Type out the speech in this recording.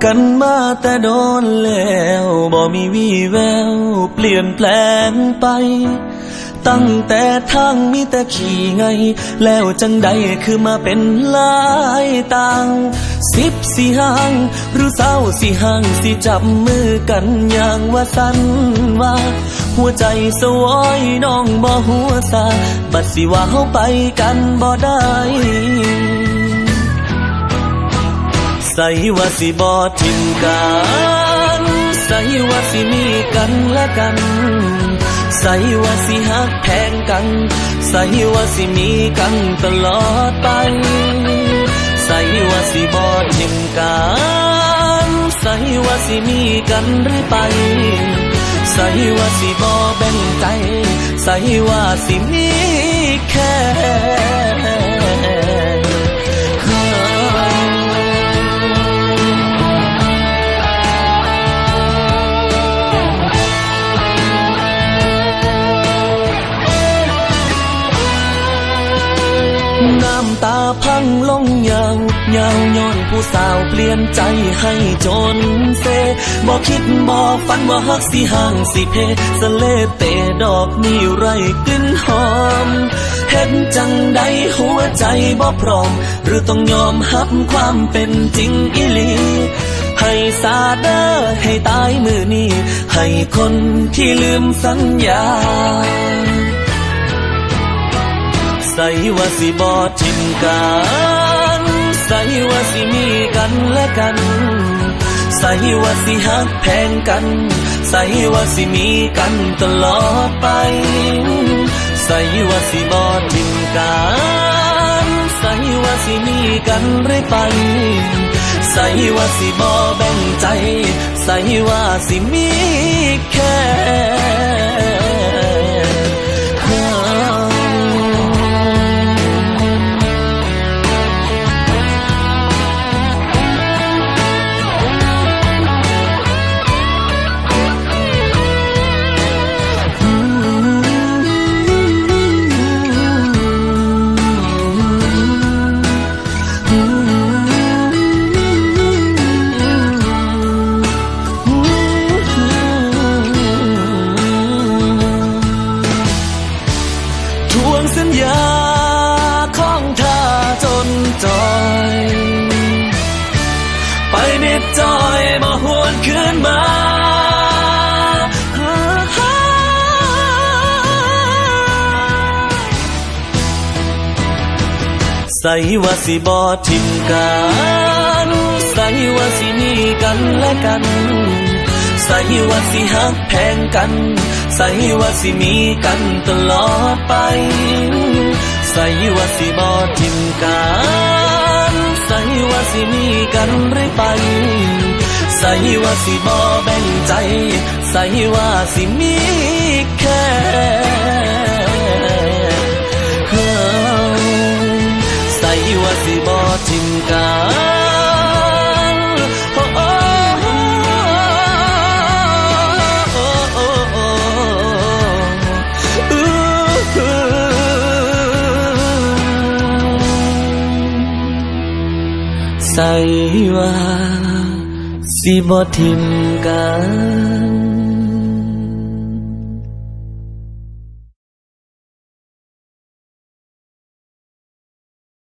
กันมาแต่โดนแล้วบ่มีวี่แววเปลี่ยนแปลงไปตั้งแต่ทางมีแต่ขี่ไงแล้วจังใดคือมาเป็นหลายต่าง10สิห่างหรือ20สิห่างสิจับมือกันอย่างว่าสันว่าหัวใจสวอยน้องบ่หัวซาบัดสิว่าเฮาไปกันบ่ได้ใส่ว่าสิบ่ทิมกันใส่ว่าสิมีกันและกันใส่ว่าสิฮักแพงกันใส่ว่าสิมีกันตลอดไปใส่ว่าสิบ่ทิมกันใส่ว่าสิมีกันเรื่อยไปใส่ว่าสิบ่แบ่งใจใส่ว่าสิมีแค่น้ำตาพังลงยาวย้อนผู้สาวเปลี่ยนใจให้จนเซบ่คิดบ่ฝันว่าฮักสิห่างสิเพสะเลเตดอกนี่ไรกลิ่นหอมเห็นจังใดหัวใจบ่พร้อมหรือต้องยอมรับความเป็นจริงอีหลีให้สาเด้อให้ตายมือนี้ให้คนที่ลืมสัญญาใส่ว่าสิบ่ทิมกันใส่ว่าสิมีกันและกันใส่ว่าสิฮักแพงกันใส่ว่าสิมีกันตลอดไปใส่ว่าสิบ่ทิมกันใส่ว่าสิมีกันเรื่อยไปใส่ว่าสิบ่แบ่งใจใส่ว่าสิมีแค่สัญญาของเธอจนจอยไปเม็ดจอยบ่หวนคืนมาใส่ว่าสิบ่ทิมกันใส่ว่าสิมีกันและกันใส่ว่าสิฮักแพงกันใส่ว่าสิมีกันตลอดไปใส่ว่าสิบ่ทิมกันใส่ว่าสิมีกันเรื่อยไปใส่ว่าสิบ่แบ่งใจใส่ว่าสิมีแค่ใส่ว่าสิบ่ทิมกันใส่ว่าสิบ่ทิมกัน